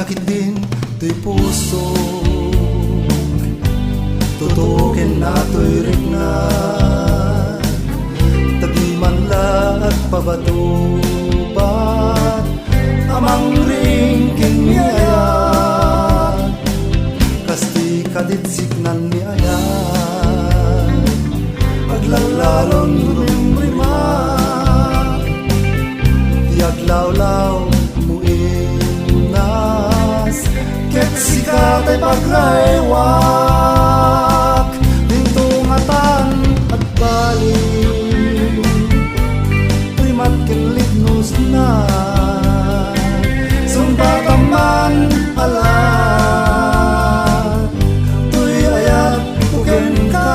sakit din to'y puso, tutukin na to'y rignan, tabi man lahat pabatubat, amang ring kinyayan, kasti kaditsik nan niayan, aglalalon rumrima, tiaglawlaw ket sikat ay pagraywak dintungatan at balik primat kinlit nus na sumbataman alat tuy ayat uken ka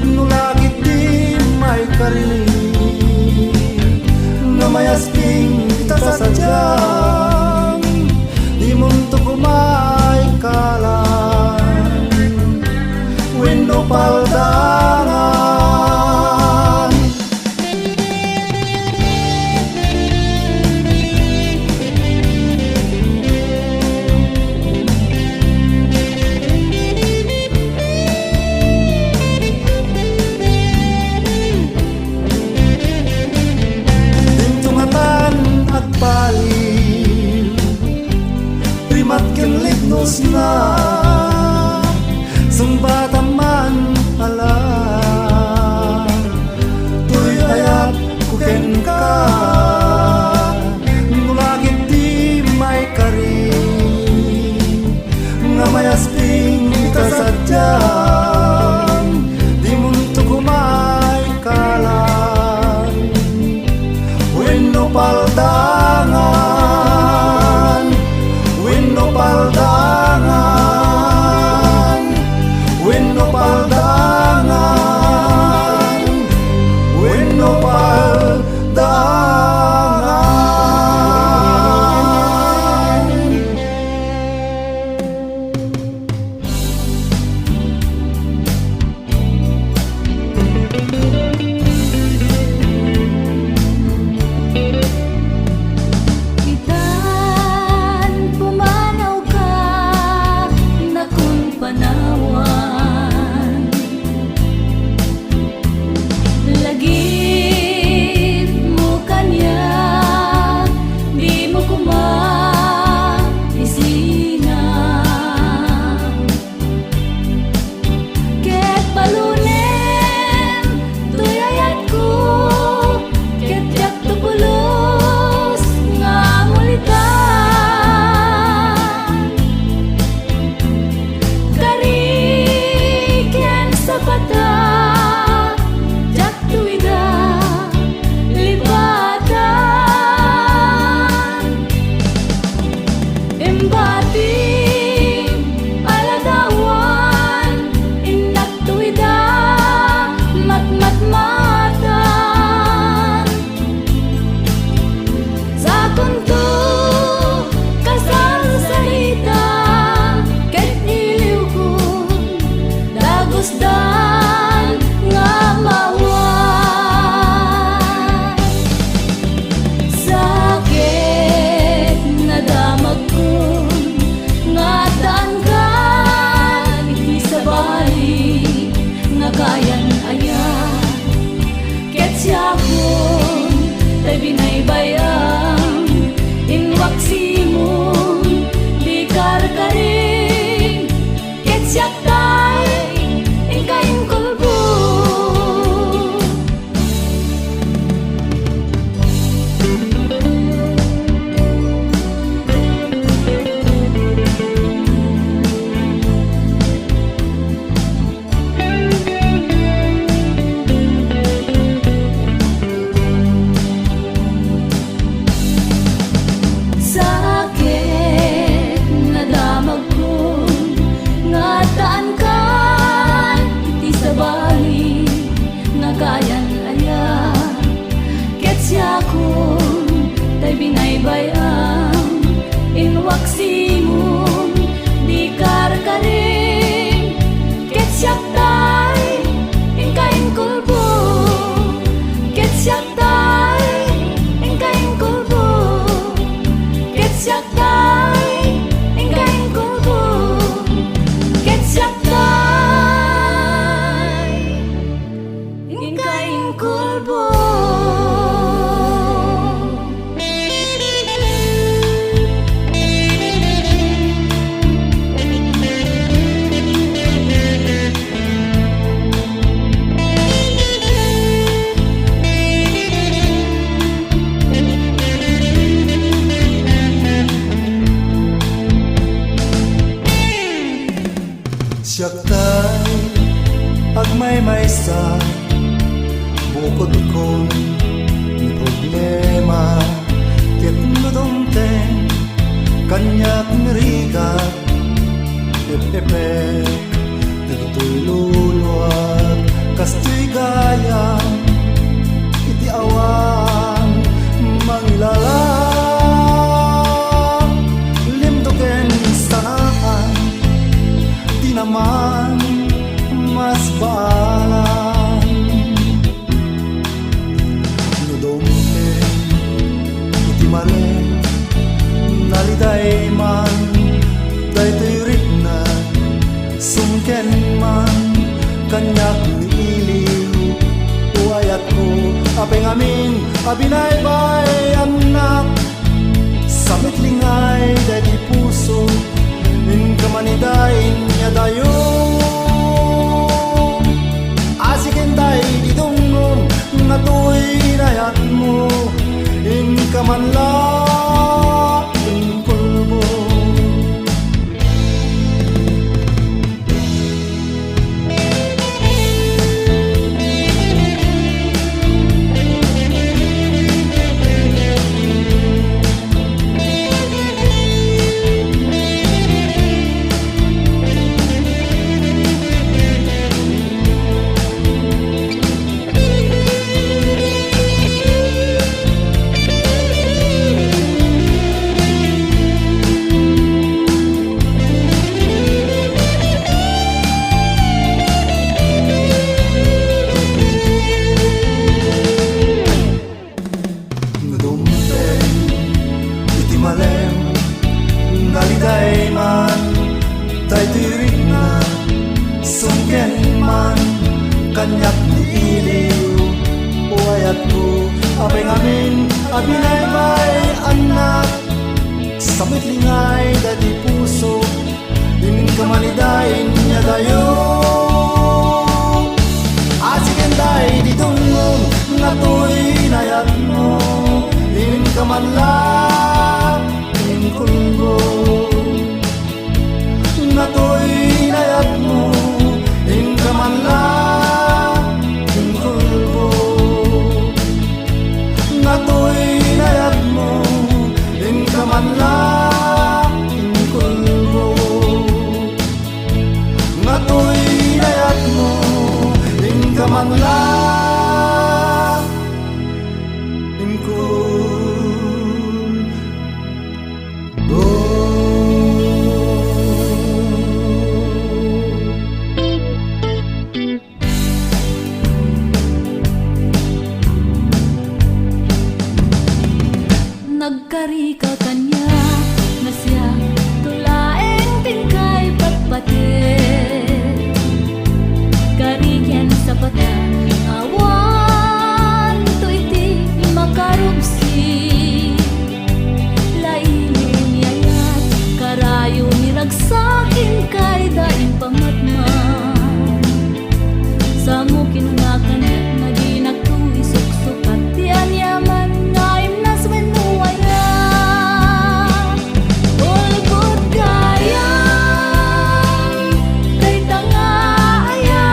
nulagit di may kari namayasking kita saja di muntuk kumay kalah ken litnos na sembataman ala tuy ayat ku ken ka nulagit di may kari nga mayasping kita sadyang di munto kumay kalan wenno paldangan wenno paldangan wenno paldangan wenno paldangan. Itan pumanaw ka na kung panawan lagip mo kanya di mo kumaisina ket balunen tuyayat ko ket yak tupulos nga ngulitan kariken sa bata jak tuwida libatan embati aladawan inak tuwida matmatan sa kunto kasal salita ket iliw ko dagusdan nga mawan sakit na damag ko nga daan ka iti sa bali nga kayan aya ket siya kon tay binaybayang inwaksi mo di karkaring ket siya tay ingkain kulbo sakit na damag ko nga daan ka iti sa bali nga kayan aya ket siya kon tay binaybayang inwaksi mo di karkaring ket siya tay ingkain kulbo ket siya tay ingkain kulbo ket siya tay ingkain kulbo ket siya tay ingkain kulbo. Siyak tay agmay sa bukod ko ni problema ket nudumten kanyak nirigat epepek dagitoy luluwag kastoy gayang iti awan mangilalang limdoken sanahan di naman mas balan nudumten iti maren naliday man daytoy ritnan sumken man kanyak niiliw uayat ko apeng amin abinaybay anak samit lingay daytoy puso Abinay may anak sa mitlingay dati puso din kamanidain niya dayo. Asikenday di tungong nga to'y nayat mo din kamanla din kulbo nga to'y nayat mo din kamanla din kulbo nga to'y nayat mo din kamanla din kulbo nga to'y nayat mo din kamanla din kulbo. Nagkari ka kanya na siya tulaeng tingkay patpate karigyan sa pata awan to iti makarubsi laili niyayat karayo niragsakin kay daing pamatman sa mo kinungakan na di nagtuisok-sukat ti anyaman nga imnas menuwaya ulbod kaya kay tangaya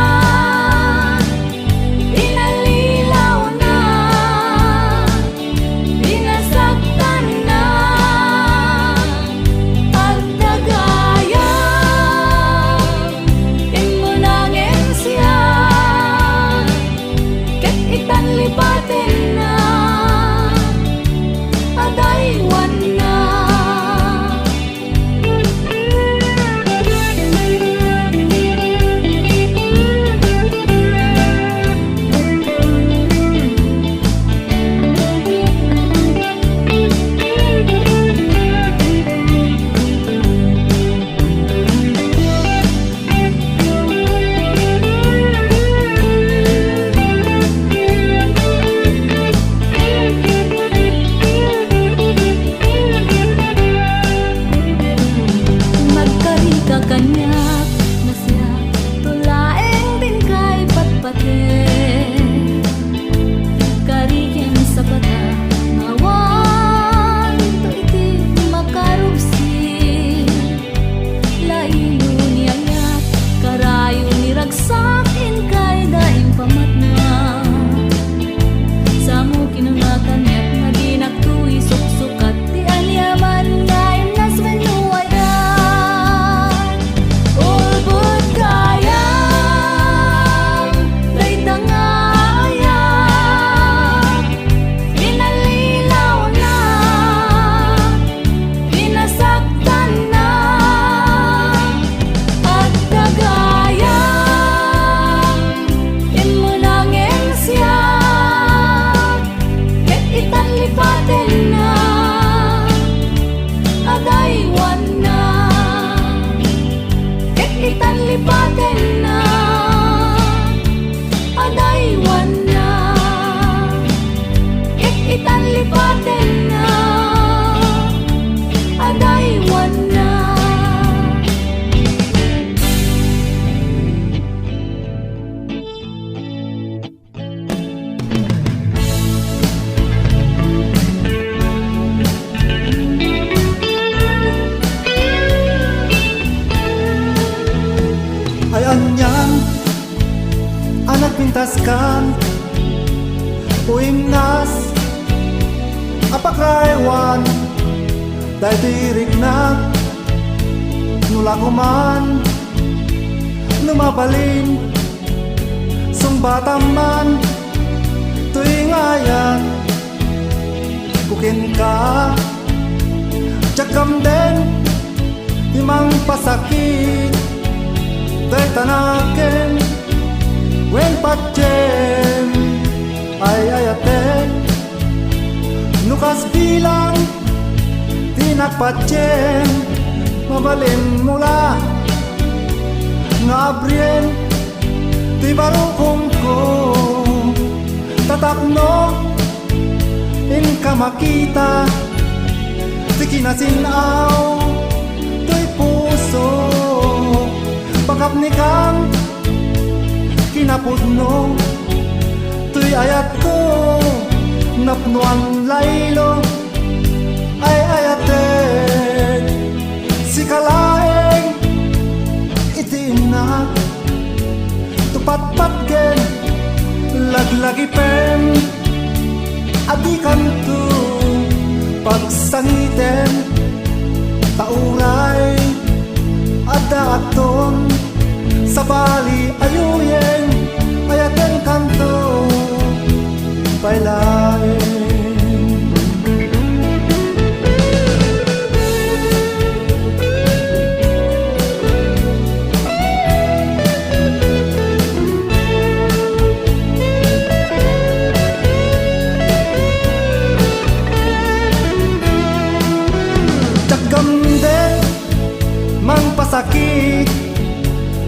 inalilaw na inasaktan na at nagaya imunangin siya ket itan lipatin na adaywan na. Nagkari ka kanya na siya tulaeng tingkay patpate karigyan sa bata ngawan to iti makarubsi lailo niyayat karayo niragsakin kay daing pamatna sa mo kinungakan yat na di nagtuisok-sukat ti anyaman nga imnas menuwaya ulbod kaya kay tangaya inalilaw na inasaktan na at nagaya imunangin siya ket itan lipatin na adaywan na ket itan lipatin na adaywan na ket itan lipatin na adaywan na. Ay anyan anak pintas kan uimnas apakaiwan dahil tirik na nula kuman lumapalin sumbatan man tuwing ayan kukin ka cakam den imang pasakit dahil tanakin wen patjen ay ayaten nukas bilang tinakpatjen mabalin mula ngabrien di barukong ko tatakno in ka makita ti kinasinaw to'y puso pagkap ni kang kinapudno to'y ayat ko napnuan laylo ay ayatek si kalaeng itinak tupatpat gen laglagi pen adi kanto pagsangiten tauray ada aton sa bali ayuyen ayaten kanto pailaen gamden mang pasakit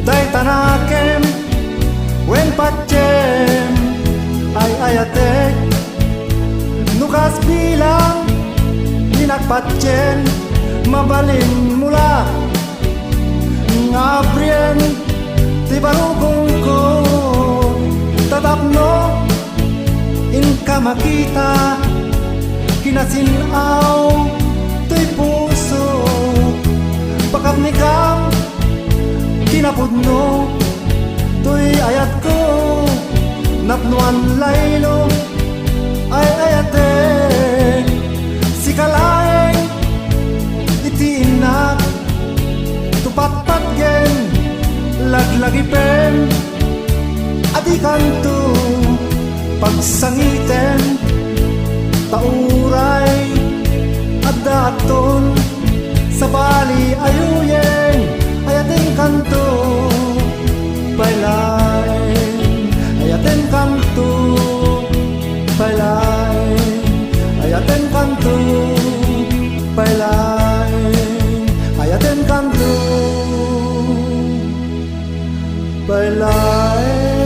day tanakem wen patjem ay ayatek nukas bilang ninakpatjen mabalin mula ngabrien ti barugong ko tatapno in ka makita kinasinaw to'y puso pakap ni kang kinapudno to'y ayat ko napnuan laylo ay ayatek si kalaeng iti inak tupatpat gen laglagi pen adi kanto pagsangiten tauray daton sa bali ayuyen ayaten kanto pailaen ayaten kanto pailaen ayaten kanto pailaen ayaten kanto pailaen.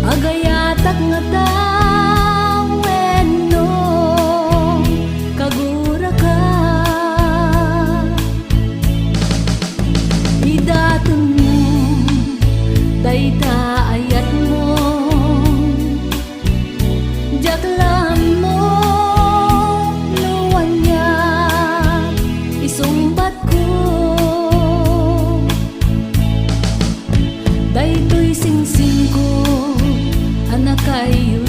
Agayatak nga taweno kagura ka idatun mo dayta ayat mo jaklam mo luwan niya isumbat ko daytoy singsing ko anak kayo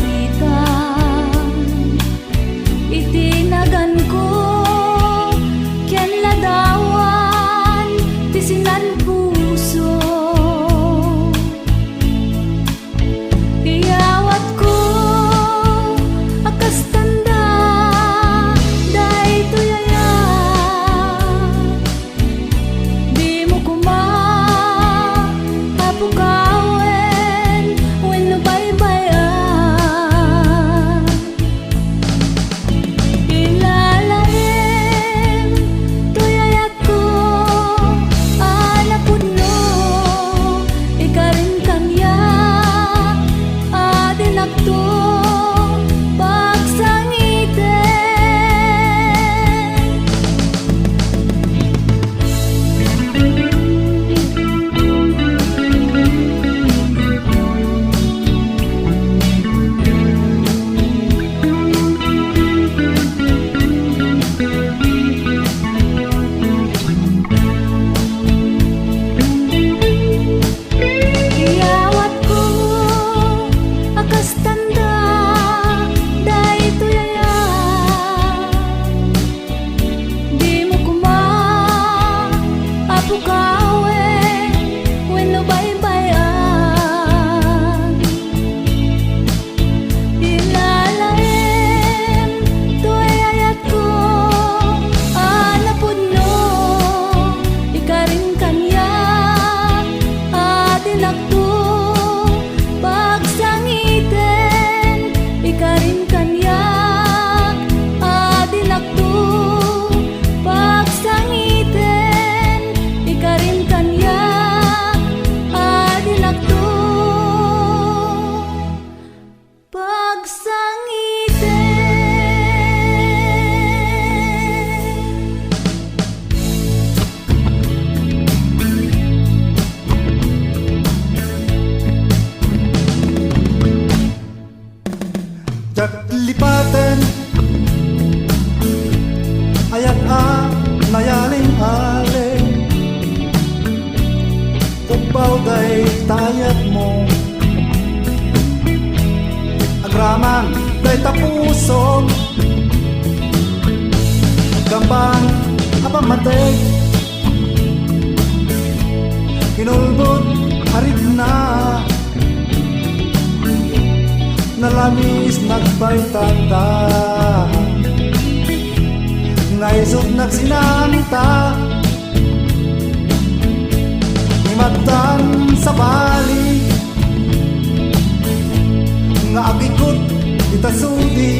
day tapusom Gambang apamatay Kinulbot harit na Nalamis nagbaitanda Ngaisog nagsinanta Imatan sa bali Nga agikot itasudi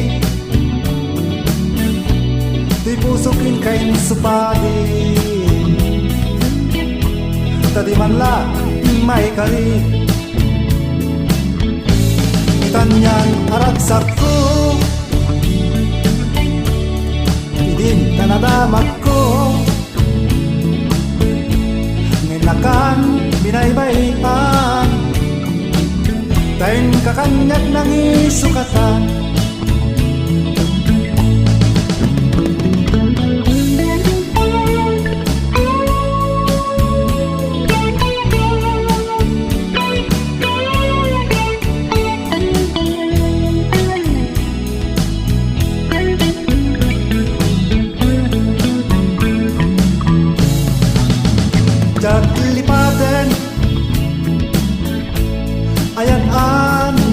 Di pusukin kain supadi Tadi man la may kari Itanyan aragsak ko Idin na nadamak ko Nginakan binaybayan Tayin kakanyag ng isukatan Lipaten ayan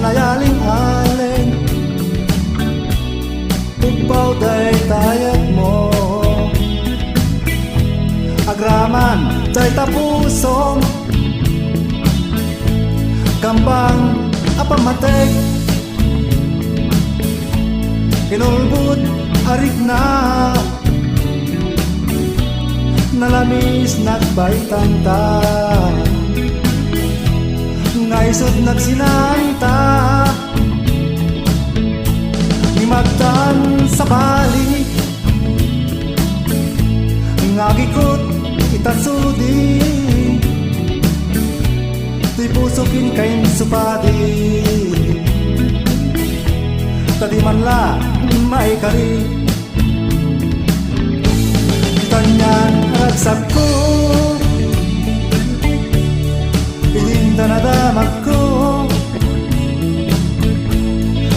nayaling-aling Pugbaw day tayat mo Agraman day tapusong Gambang apamatay Kinulbut arik na Nalamis nagbaitanta Ngaisod nagsinanta Imagdan sa bali Ngagikot itasudi Di pusukin kain supadi Tadi man la may kari Tanyan ragsak ko Pilinda na damak ko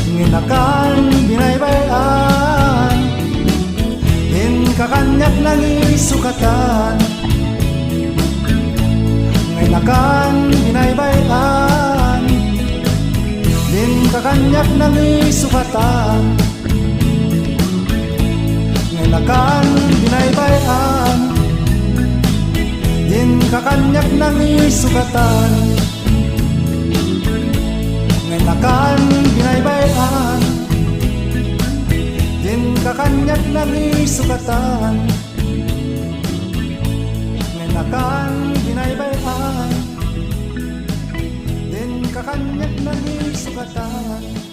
Nginakan binaybayan Din kakanyak ng isukatan Nginakan binaybayan Din kakanyak ng isukatan Nginakan binaybayan Din kakanyak ng isukatan Nginakan binaybayan Din kakanyak ng isukatan Nginakan binaybayan Din kakanyak ng isukatan